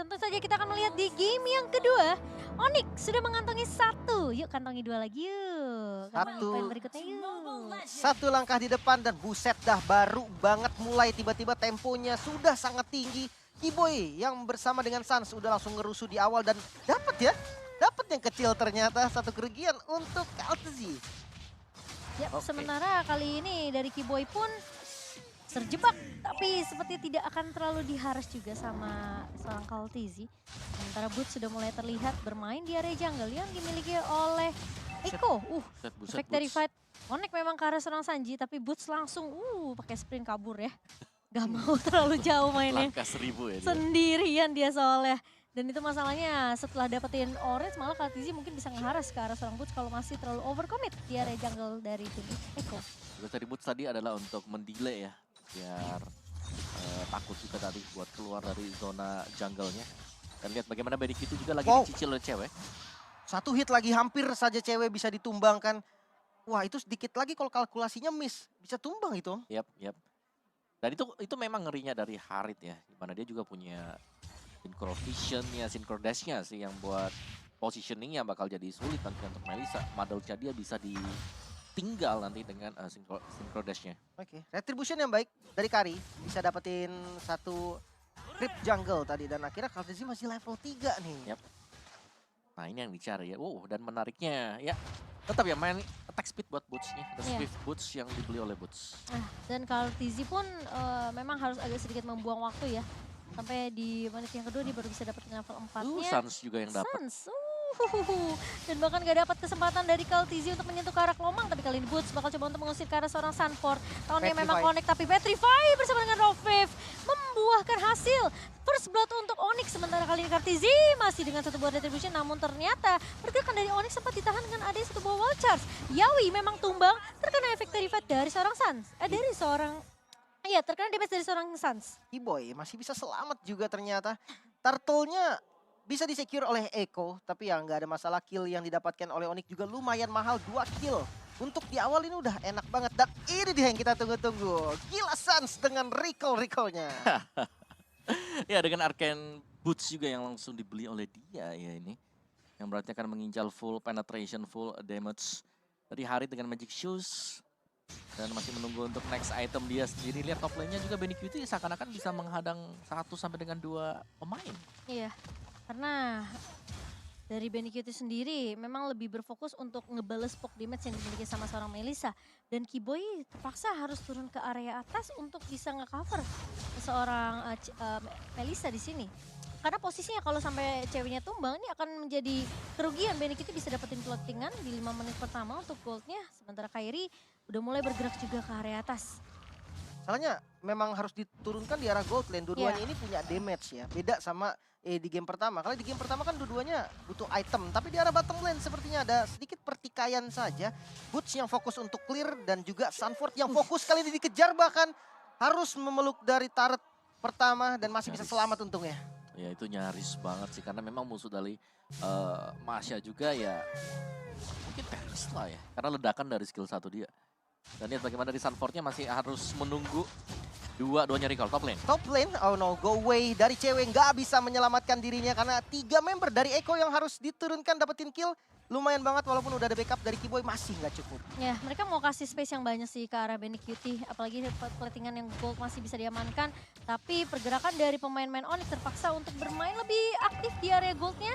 tentu saja kita akan melihat di game yang kedua. Onyx sudah mengantongi 1. Yuk kantongi 2 lagi yuk. Kantongi Satu. poin berikutnya yuk. Satu langkah di depan dan buset dah baru banget mulai tiba-tiba temponya sudah sangat tinggi. Kiboy yang bersama dengan Sans udah langsung ngerusuh di awal dan dapat ya. Dapat yang kecil ternyata satu kerugian untuk Kaltzy. Ya, Oke. sementara kali ini dari Kiboy pun terjebak, tapi seperti tidak akan terlalu diharas juga sama seorang Kaltzy. Sementara Boots sudah mulai terlihat bermain di area jungle yang dimiliki oleh Eko. Buset, Efek dari fight Onyx memang ke arah seorang Sanji, tapi Boots langsung pakai sprint kabur ya. Gak mau terlalu jauh mainnya. Langkah 1000 ya dia. Sendirian dia soalnya. Dan itu masalahnya setelah dapetin orange malah Kaltzy mungkin bisa ngeharas ke arah seorang Boots kalau masih terlalu overcommit di area jungle dari tim Eko. Tugas dari Boots tadi adalah untuk mendelay ya. Biar takut juga tadi buat keluar dari zona jungle-nya. Dan lihat bagaimana Benik itu juga lagi Wow. dicicil oleh cewek. Satu hit lagi hampir saja cewek bisa ditumbangkan. Wah itu sedikit lagi kalau kalkulasinya miss. Bisa tumbang itu. Yap. Dan itu memang ngerinya dari Harit ya. Dimana dia juga punya synchro vision-nya, synchro dash-nya sih yang buat positioning-nya bakal jadi sulit nanti untuk Melissa. Madolnya dia bisa ditinggal nanti dengan synchro dash-nya. Oke, retribution yang baik dari Kari. Bisa dapetin satu creep jungle tadi. Dan akhirnya Kaltzy masih level 3 nih. Yap. Nah ini yang dicari ya. Dan menariknya ya tetap ya main attack speed buat Boots-nya. The Iya. Swift Boots yang dibeli oleh Boots. Nah, dan Kaltzy pun memang harus agak sedikit membuang waktu ya. Sampai di menit yang kedua dia baru bisa dapetin level 4-nya. Sans juga yang dapat. Sans. Dan bahkan gak dapat kesempatan dari Kaltzy untuk menyentuh ke arah Kelomang. Tapi kali ini Boots bakal coba untuk mengusir ke arah seorang Sunford. Tahunnya memang Petrify. connect tapi Petrify bersama dengan Roviv membuahkan hasil. First blood untuk Onyx. Sementara kali ini Kaltzy masih dengan satu buah retribution. Namun ternyata pergerakan dari Onyx sempat ditahan dengan adanya satu buah wall charge. Yawi memang tumbang terkena efek terrified dari seorang Sans. Iya, terkena damage dari seorang Sans. Kiboy masih bisa selamat juga ternyata. Turtle-nya bisa disecure oleh Eko. Tapi ya nggak ada masalah, kill yang didapatkan oleh Onyx juga lumayan mahal. 2 kill. Untuk di awal ini udah enak banget. Dan ini dia yang kita tunggu-tunggu. Gila Sans dengan recall-recall-nya. Ya dengan Arcane Boots juga yang langsung dibeli oleh dia ya ini. Yang berarti akan menginjal full penetration, full damage. Dari Harit dengan Magic Shoes. Dan masih menunggu untuk next item dia sendiri. Lihat top lane-nya juga Benik itu seakan-akan bisa menghadang 1 sampai dengan 2 pemain. Iya, karena dari Benikiti sendiri memang lebih berfokus untuk ngebales poke damage yang dimiliki sama seorang Melissa. Dan Kiboy terpaksa harus turun ke area atas untuk bisa nge-cover seorang Melissa di sini. Karena posisinya kalau sampai ceweknya tumbang ini akan menjadi kerugian. Benikiti bisa dapetin plottingan di 5 menit pertama untuk goldnya. Sementara Kairi udah mulai bergerak juga ke area atas. Soalnya memang harus diturunkan di arah gold lane. Dua-duanya ini punya damage ya. Beda sama di game pertama. Kalau di game pertama kan dua-duanya butuh item. Tapi di arah bottom lane sepertinya ada sedikit pertikaian saja. Boots yang fokus untuk clear dan juga Sunford yang fokus kali ini dikejar bahkan harus memeluk dari turret pertama dan masih bisa Nyaris. selamat untungnya. Ya itu nyaris banget sih karena memang musuh dari Masya juga ya mungkin Paris lah ya. Karena ledakan dari skill 1 dia. Dan lihat bagaimana dari Sunford-nya masih harus menunggu dua-duanya recall top lane. Top lane, oh no, go away dari cewek nggak bisa menyelamatkan dirinya karena 3 member dari Eko yang harus diturunkan dapetin kill. Lumayan banget walaupun udah ada backup dari Kiboy masih nggak cukup. Ya, mereka mau kasih space yang banyak sih ke arah Benikiti. Apalagi platingan yang gold masih bisa diamankan. Tapi pergerakan dari pemain-pemain Onyx terpaksa untuk bermain lebih aktif di area goldnya.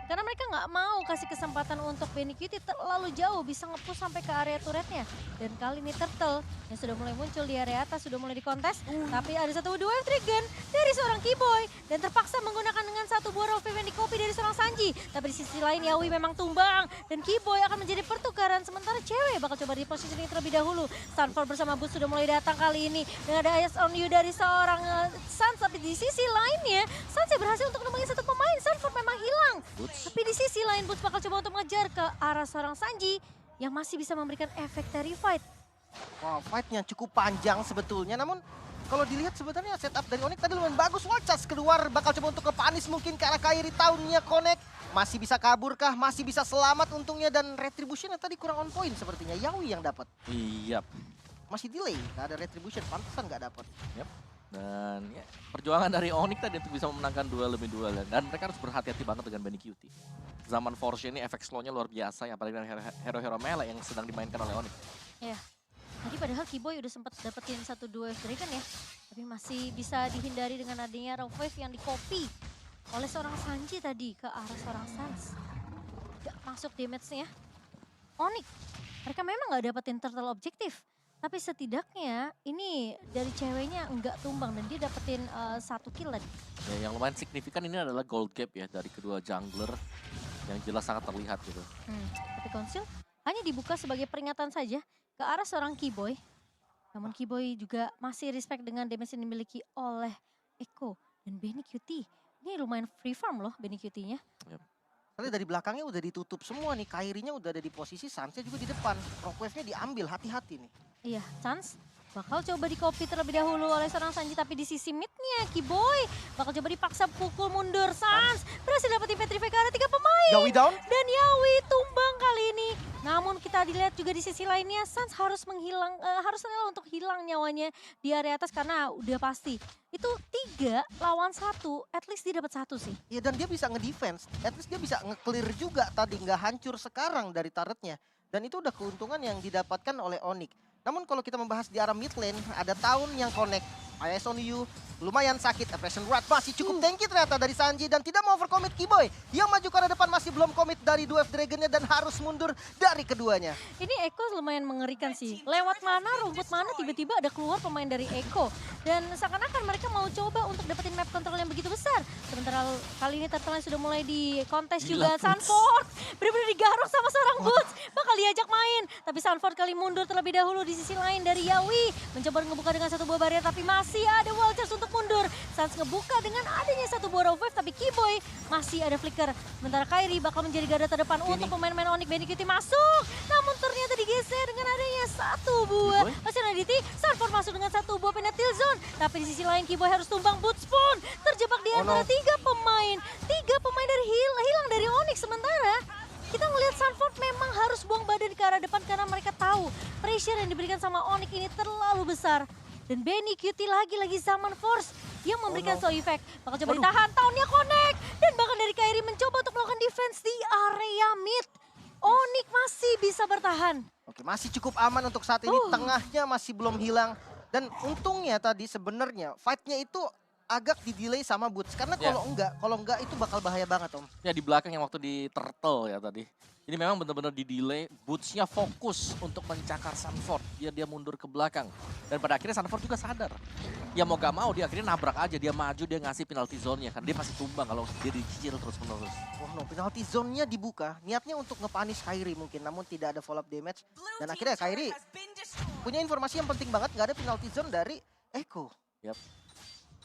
Karena mereka nggak mau kasih kesempatan untuk Benikiti terlalu jauh bisa nge-push sampai ke area turretnya. Dan kali ini Turtle yang sudah mulai muncul di area atas sudah mulai dikontes. Tapi ada satu dua trigger dari seorang Kiboy. Dan terpaksa menggunakan dengan satu buah Roviv yang di-copy dari seorang Sanji. Tapi di sisi lain Yawi memang tumbang. Dan Kiboy akan menjadi pertukaran. Sementara cewek bakal coba di positioning terlebih dahulu. Sunfall bersama Boots sudah mulai datang kali ini. Dan ada Eyes on You dari seorang Sans. Tapi di sisi lainnya Sans berhasil untuk nemuin satu pemain. Sunfall memang hilang. Boots. Tapi di sisi lain Boots bakal coba untuk mengejar ke arah seorang Sanji yang masih bisa memberikan efek terrified. Wow, fight-nya cukup panjang sebetulnya. Namun kalau dilihat sebenarnya setup dari Onyx tadi lumayan bagus. Walchas keluar bakal coba untuk ke Panis mungkin ke arah Kairi. Tahunnya connect. Masih bisa kabur kah? Masih bisa selamat untungnya. Dan retribution tadi kurang on point sepertinya. Yawi yang dapat. Iya. Masih delay. Gak ada retribution. Pantesan gak dapat. Dan ya, perjuangan dari Onyx tadi untuk bisa memenangkan duel. Dan mereka harus berhati-hati banget dengan Benny QT. Zaman Force ini efek slow-nya luar biasa, ya, apalagi dengan hero-hero melee yang sedang dimainkan oleh Onyx. Iya. Tadi padahal Kiboy udah sempat dapetin 1-2 Dragon ya. Tapi masih bisa dihindari dengan adanya Rogue Wave yang di-copy oleh seorang Sanji tadi ke arah seorang Sans. Gak masuk damage-nya. Onyx, mereka memang gak dapetin turtle objektif. Tapi setidaknya ini dari ceweknya nggak tumbang dan dia dapetin 1 kill tadi. Ya, yang lumayan signifikan ini adalah gold gap ya dari kedua jungler yang jelas sangat terlihat gitu. Tapi Konsil hanya dibuka sebagai peringatan saja ke arah seorang Kiboy. Namun Kiboy juga masih respect dengan damage yang dimiliki oleh Echo dan Benny QT. Ini lumayan free farm loh Benny QT-nya. Kali dari belakangnya udah ditutup semua nih, Kairinya udah ada di posisi, Sansnya juga di depan. Rock Wave-nya diambil, hati-hati nih. Iya, Sans bakal coba di-copy terlebih dahulu oleh seorang Sanji, tapi di sisi mid-nya Kiboy bakal coba dipaksa pukul mundur. Sans berhasil dapetin petrify ke arah 3 pemain. Yawi down. Dan Yawi tumbang kali ini. Namun kita dilihat juga di sisi lainnya Sans harus harus rela untuk hilang nyawanya di area atas karena udah pasti. Itu 3 lawan 1, at least dia dapat 1 sih. Iya, dan dia bisa nge-defense, at least dia bisa nge-clear juga tadi, nggak hancur sekarang dari turretnya. Dan itu udah keuntungan yang didapatkan oleh Onyx. Namun kalau kita membahas di arah mid lane, ada Town yang connect. Eyes on you, lumayan sakit. Oppression Rod masih cukup tanky ternyata dari Sanji dan tidak mau overcommit Kiboy. Yang maju ke arah depan masih belum commit dari Dwarf Dragon-nya dan harus mundur dari keduanya. Ini Echo lumayan mengerikan sih. Lewat mana, rumput mana tiba-tiba ada keluar pemain dari Echo. Dan seakan-akan mereka mau coba untuk dapetin map control yang begitu besar. Sementara kali ini turtle sudah mulai di kontes juga. Sunford benar-benar digaruk sama seorang Boots. Bakal diajak main. Tapi Sunford kali mundur terlebih dahulu di sisi lain dari Yawi. Mencoba ngebuka dengan 1 buah barrier tapi masih ada wall charge untuk mundur. Sans ngebuka dengan adanya 1 buah Rogue Wave tapi Kiboy masih ada flicker. Sementara Kairi bakal menjadi garda terdepan untuk pemain-pemain Onyx. Benny QT masuk. Namun ternyata digeser dengan adanya 1 buah. Masih Naditi, Sunford masuk dengan 1 buah penalty zone. Tapi di sisi lain Kiboy harus tumbang. Boots pun terjebak di antara 3 pemain. 3 pemain dari hilang dari Onyx. Sementara kita ngelihat Sunford memang harus buang badan ke arah depan karena mereka tahu pressure yang diberikan sama Onyx ini terlalu besar. Dan Benny QT lagi-lagi Zaman Force yang memberikan slow effect. Bakal coba ditahan, Town-nya connect. Dan bahkan dari Kairi mencoba untuk melakukan defense di area mid. Onyx masih bisa bertahan. Oke, masih cukup aman untuk saat ini. Tengahnya masih belum hilang. Dan untungnya tadi sebenarnya fight-nya itu agak di-delay sama Boots. Karena kalau enggak itu bakal bahaya banget, Om. Ya di belakang yang waktu di turtle ya tadi. Ini memang benar-benar di-delay, Boots-nya fokus untuk mencakar Sunford. Dia mundur ke belakang. Dan pada akhirnya Sunford juga sadar. Ya mau gak mau dia akhirnya nabrak aja, dia maju, dia ngasih penalty zone-nya. Kan dia pasti tumbang kalau dia dicicil terus-menerus. Oh no, penalty zone-nya dibuka. Niatnya untuk nge-punish Kairi mungkin, namun tidak ada follow up damage. Dan akhirnya Kairi punya informasi yang penting banget, nggak ada penalty zone dari Echo. Yap.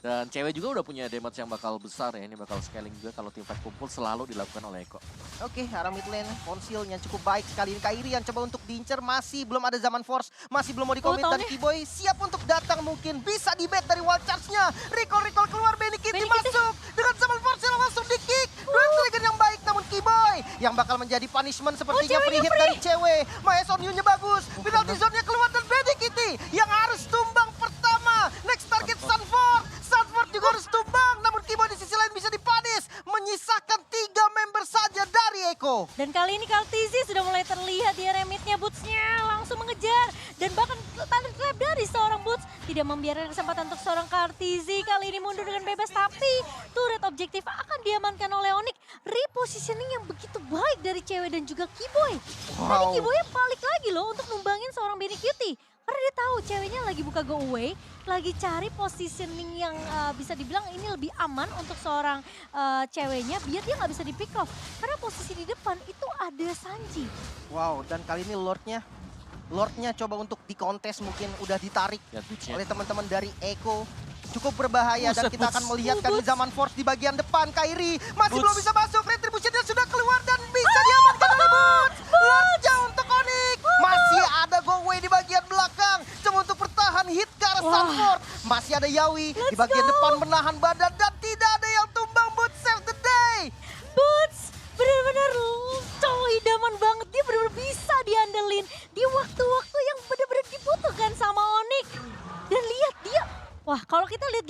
Dan cewek juga udah punya damage yang bakal besar ya, ini bakal scaling juga kalau tim fight kumpul selalu dilakukan oleh Echo. Oke, arah mid lane, konsilnya cukup baik sekali. Ini Kairi yang coba untuk diincer, masih belum ada Zaman Force, masih belum mau di-commit. Dan Kiboy siap untuk datang mungkin, bisa di-bait dari wall charge-nya. Recall keluar, Benny QT masuk. Dengan Zaman Force yang langsung di-kick. Dwarf Dragon yang baik, namun Kiboy yang bakal menjadi punishment sepertinya free hit dari cewek. Maes on you-nya bagus, penalty zone-nya keluar dan Benny QT yang harus tumbang pertama. Next target Sunford. Sunford juga harus tumbang, namun Kiboy di sisi lain bisa dipanis. Menyisakan 3 member saja dari Echo. Dan kali ini Kaltizi sudah mulai terlihat di area mid-nya. Boots-nya langsung mengejar. Dan bahkan talent trap dari seorang Boots tidak membiarkan kesempatan untuk seorang Kaltizi. Kali ini mundur dengan bebas, tapi turret objektif akan diamankan oleh Onyx. Repositioning yang begitu baik dari cewek dan juga Kiboy. Tadi Kiboy balik lagi loh untuk numbangin seorang Benny QT. Karena dia tahu ceweknya lagi buka go away, lagi cari positioning yang bisa dibilang ini lebih aman untuk seorang ceweknya biar dia nggak bisa di pick off. Karena posisi di depan itu ada Sanji. Wow, dan kali ini Lordnya coba untuk dikontes mungkin udah ditarik oleh teman-teman dari Echo. Cukup berbahaya dan kita akan melihat kali Zaman Force di bagian depan. Kairi masih belum bisa masuk, retribution-nya sudah keluar dan bisa diamankan oleh Boots. Lordnya untuk Onyx. Masih ada go away di bagian belakang. Cuma untuk bertahan hit ke arah Sunford. Masih ada Yawi di bagian depan menahan badan dan tidak ada yang tumbang. Boots save the day. Boots benar-benar cowok idaman banget. Dia benar-benar bisa diandelin di waktu-waktu yang benar-benar dibutuhkan sama Onyx. Dan lihat dia, wah kalau kita lihat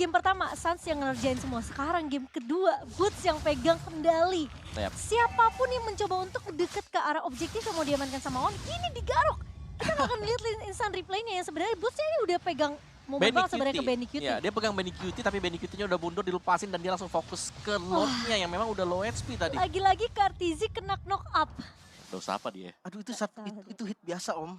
Suns yang ngerjain semua. Sekarang game kedua, Boots yang pegang kendali. Yap. Siapapun yang mencoba untuk deket ke arah objektif yang mau diamankan sama Onyx, ini digaruk. Kita akan lihat instant replaynya yang sebenarnya Bootsnya ini udah pegang momen banget sebenarnya ke Benny Cutie. Ya, dia pegang Benny Cutie tapi Benny Cutie-nya udah mundur, dilepasin dan dia langsung fokus ke Lordnya yang memang udah low HP tadi. Lagi-lagi Kartizi kena knock up. Dosa apa dia? Aduh itu hit biasa Om.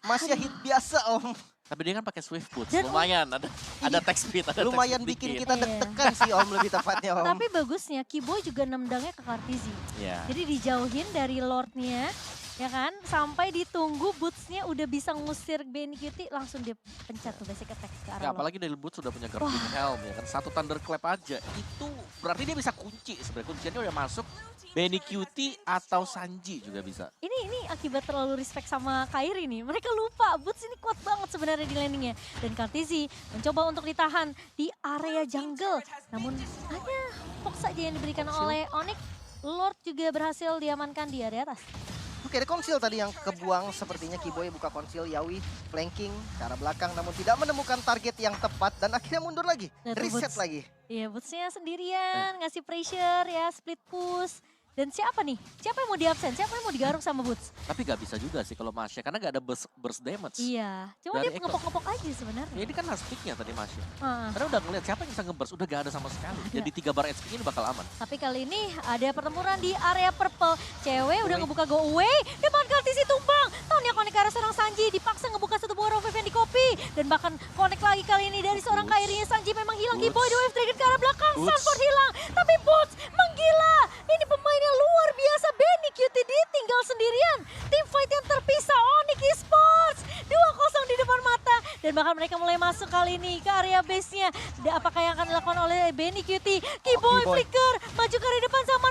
Masih hit biasa Om. Tapi dia kan pakai Swift Boots, Dan lumayan ada text speed, ada Lumayan text speed bikin dikit. kita deg-degan sih Om, lebih tepatnya Om. Tapi bagusnya Kiboy juga nendangnya ke Kartizi. Iya. Jadi dijauhin dari Lordnya, ya kan? Sampai ditunggu Bootsnya udah bisa ngusir Benny Cutie, langsung dia pencet tuh basic attack ke arah Ya, Lord. apalagi dari Boots sudah punya Guardian Helm ya kan. Satu Thunderclap aja, itu berarti dia bisa kunci sebenarnya. Kunciannya udah masuk. Benny Cutie atau Sanji juga bisa. Ini akibat terlalu respect sama Kairi nih. Mereka lupa Boots ini kuat banget sebenarnya di landingnya. Dan Kartizi mencoba untuk ditahan di area jungle. Namun hanya box saja yang diberikan oleh Onyx. Lord juga berhasil diamankan di area atas. Oke, ada konsil tadi yang kebuang, sepertinya Kiboy buka konsil, Yawi flanking ke arah belakang namun tidak menemukan target yang tepat dan akhirnya mundur lagi, Lihat reset Boots. lagi. Iya, Bootsnya sendirian, ngasih pressure ya, split push. Dan siapa nih? Siapa yang mau di-absen? Siapa yang mau digaruk sama Boots? Tapi gak bisa juga sih kalau Masya, karena gak ada burst damage. Iya, cuma Dari dia Eko. ngepok-ngepok aja sebenarnya. Ya ini kan last pick-nya tadi Masya. Ah. Karena udah ngeliat siapa yang bisa nge-burst, udah gak ada sama sekali. Jadi 3 bar HP ini bakal aman. Tapi kali ini ada pertempuran di area purple. Cewek udah ngebuka go away. Depan Kartizi tumbang. Taunya connect ke arah seorang Sanji. Dipaksa ngebuka satu buah Rover yang di copy. Dan bahkan connect lagi kali ini dari seorang Kairinya. Sanji memang hilang. Boots. Kiboy the wave trigger ke arah belakang. Boots. Sanford hilang. Tapi Boots menggila. Ini pemain yang luar biasa. Benny Cutie ditinggal sendirian. Tim fight yang terpisah. Onyx Esports. 2-0 di depan mata. Dan bahkan mereka mulai masuk kali ini ke area base-nya. Apakah yang akan dilakukan oleh Benny Cutie? Kiboy Kiboy. flicker. Maju ke arah depan sama